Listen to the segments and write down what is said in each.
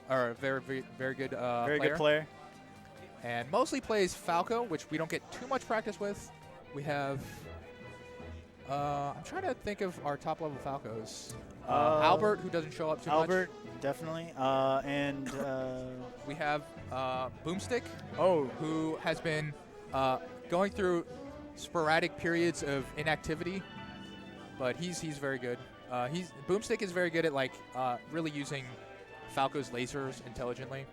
or a very good Very good player. And mostly plays Falco, which we don't get too much practice with. We have, I'm trying to think of our top level Falcos. Albert, who doesn't show up too much. Albert, definitely. And we have Boomstick, oh, who has been going through sporadic periods of inactivity, but he's very good. Boomstick is very good at like really using Falco's lasers intelligently.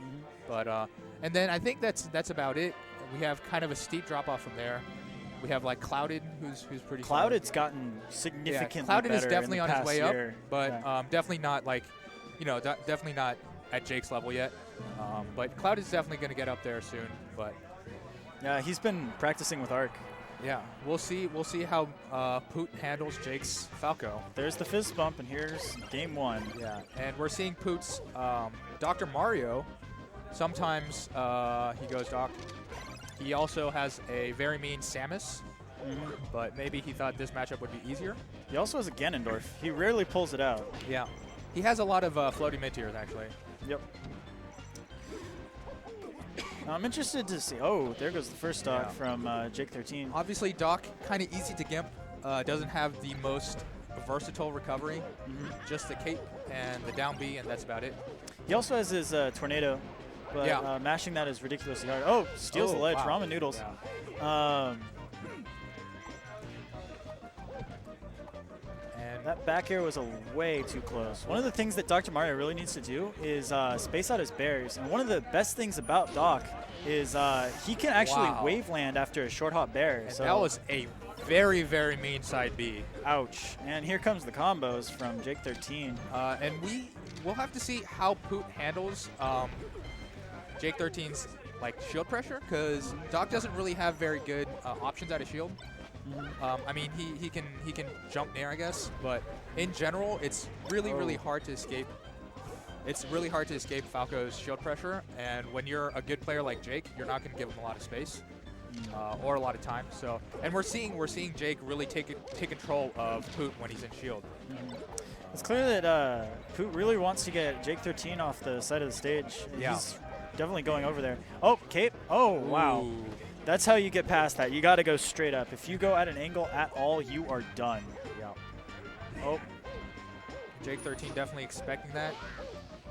mhm. But and then I think that's about it. We have kind of a steep drop off from there. We have like Clouded, who's pretty. Clouded's gotten significantly Clouded better is definitely in the on his past way year. up, but Yeah. definitely not like, definitely not at Jake's level yet. But Cloud is definitely going to get up there soon. But Yeah, he's been practicing with Arc. yeah, we'll see how Poot handles Jake's Falco. There's the fizz bump, and here's game one. Yeah, and we're seeing Poot's Dr. Mario. Sometimes he goes Doc. He also has a very mean Samus, but maybe he thought this matchup would be easier. He also has a Ganondorf. He rarely pulls it out. Yeah, he has a lot of floating mid-tiers, actually. Yep. I'm interested to see. Oh, there goes the first stock from Jake13. Obviously, Doc, kind of easy to gimp. Doesn't have the most versatile recovery. Just the cape and the down B, and that's about it. He also has his Tornado, but mashing that is ridiculously hard. Oh, steals the ledge. Wow. Ramen noodles. Yeah. And That back air was way too close. One of the things that Dr. Mario really needs to do is space out his bears. And one of the best things about Doc is he can actually wave land after a short hop bear. and So that was a very, very mean side B. ouch. And here comes the combos from Jake13. And we'll have to see how Poot handles Jake13's like shield pressure, because Doc doesn't really have very good options out of shield. I mean, he can jump near, I guess, but in general, it's really hard to escape. It's really hard to escape Falco's shield pressure, and when you're a good player like Jake, you're not going to give him a lot of space or a lot of time. So, and we're seeing Jake really take control of Poot when he's in shield. It's clear that Poot really wants to get Jake13 off the side of the stage. Yeah. He's definitely going over there. Oh, cape. Oh, wow. Ooh. That's how you get past that. You got to go straight up. If you go at an angle at all, you are done. Yeah. Oh, Jake13 definitely expecting that.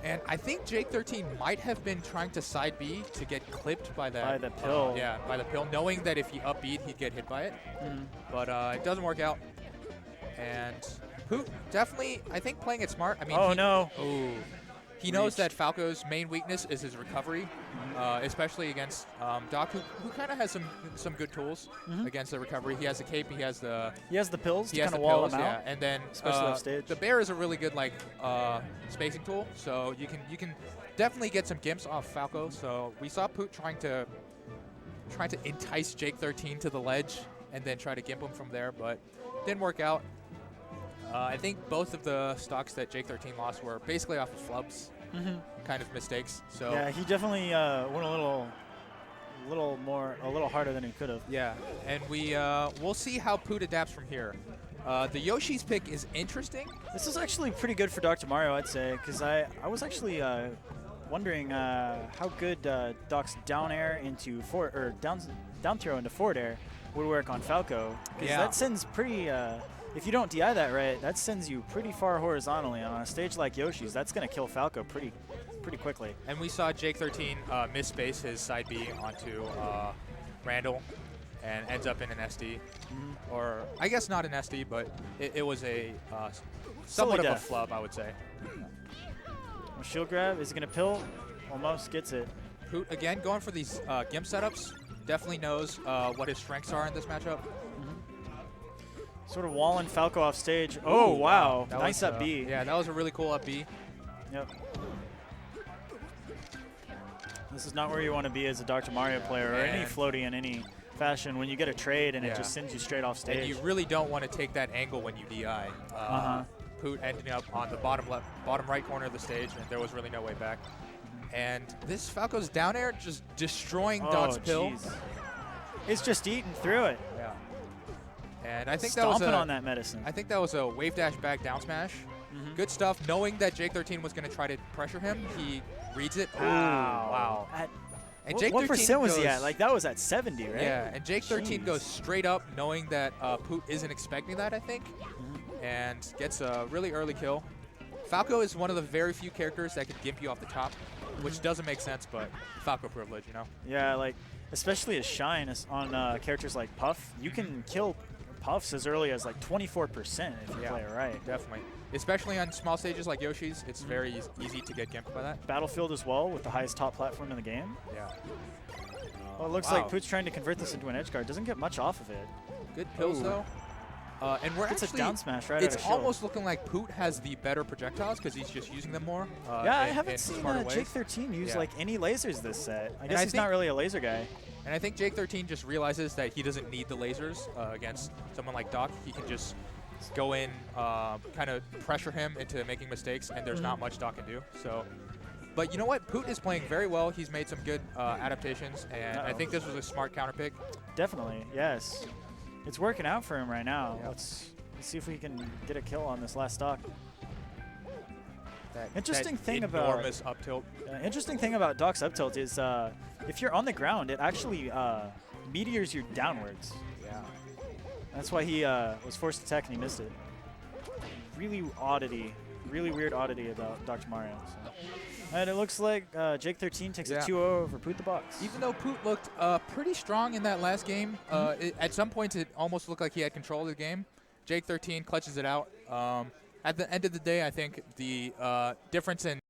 And I think Jake13 might have been trying to side B to get clipped by that. By the pill. Yeah, by the pill, knowing that if he up B'd, he'd get hit by it. But it doesn't work out. And Poot definitely, I think, playing it smart. I mean, oh no. Ooh. He knows that Falco's main weakness is his recovery, especially against Doc, who kind of has some good tools against the recovery. He has the cape, he has the pills he to has kind the of wall pills, him out. yeah. And then especially off stage. the bear is a really good like spacing tool, so you can definitely get some gimps off Falco. So we saw Poot trying to entice Jake13 to the ledge and then try to gimp him from there, but didn't work out. I think both of the stocks that Jake13 lost were basically off of flubs, kind of mistakes. So Yeah, he definitely went a little harder than he could have. yeah, and we'll see how Poot adapts from here. The Yoshi's pick is interesting. This is actually pretty good for Dr. Mario, I'd say, because I was actually wondering how good Doc's down air into down throw into forward air would work on Falco, because that sends pretty. If you don't DI that right, that sends you pretty far horizontally. And on a stage like Yoshi's, that's going to kill Falco pretty quickly. And we saw Jake13 misspace his side B onto Randall and ends up in an SD. Or I guess not an SD, but it was a somewhat of a flub, I would say. Shield grab, is he going to pill? Almost gets it. Poot, again, going for these gimp setups. Definitely knows what his strengths are in this matchup. Sort of walling Falco off stage. Oh, wow. That Nice was, up B. Yeah, that was a really cool up B. Yep. This is not where you want to be as a Dr. Mario player or any floaty in any fashion when you get a trade and it just sends you straight off stage. And you really don't want to take that angle when you DI. Poot ending up on the bottom right corner of the stage, and there was really no way back. And this Falco's down air just destroying Doc's pill. It's just eating through it. Yeah. And I think that was on that medicine. I think that was a wave dash back down smash. Good stuff. Knowing that Jake13 was going to try to pressure him, he reads it. Wow. And What percent was goes, he at? Like, that was at 70, right? Yeah, and Jake13 goes straight up knowing that Poot isn't expecting that, I think, and gets a really early kill. Falco is one of the very few characters that can gimp you off the top, which doesn't make sense, but Falco privilege, you know? Yeah, like, especially as Shine on characters like Puff, you can kill Puffs as early as like 24% if you play it right. Definitely. Especially on small stages like Yoshi's, it's very easy to get gimped by that. Battlefield as well, with the highest top platform in the game. Yeah. Well, it looks like Poot's trying to convert this into an edge guard. Doesn't get much off of it. Good kills, though. And we're it's actually, a down smash right it's out of almost looking like Poot has the better projectiles because he's just using them more. Yeah, I haven't seen Jake13 use Yeah. like any lasers this set. I guess I he's not really a laser guy. And I think Jake13 just realizes that he doesn't need the lasers against someone like Doc. He can just go in, kind of pressure him into making mistakes, and there's not much Doc can do. So, but you know what? Poot is playing very well. He's made some good adaptations, and I think this was a smart counter pick. Definitely, yes. It's working out for him right now. Yep. Let's see if we can get a kill on this last stock. That interesting thing enormous up tilt. Interesting thing about Doc's up tilt is if you're on the ground, it actually meteors you downwards. Yeah. That's why he was forced to attack and he missed it. Really weird oddity about Dr. Mario. So. And it looks like Jake13 takes a 2-0 over pootTheBox. Even though Poot looked pretty strong in that last game, at some points it almost looked like he had control of the game. Jake13 clutches it out. At the end of the day, I think the difference in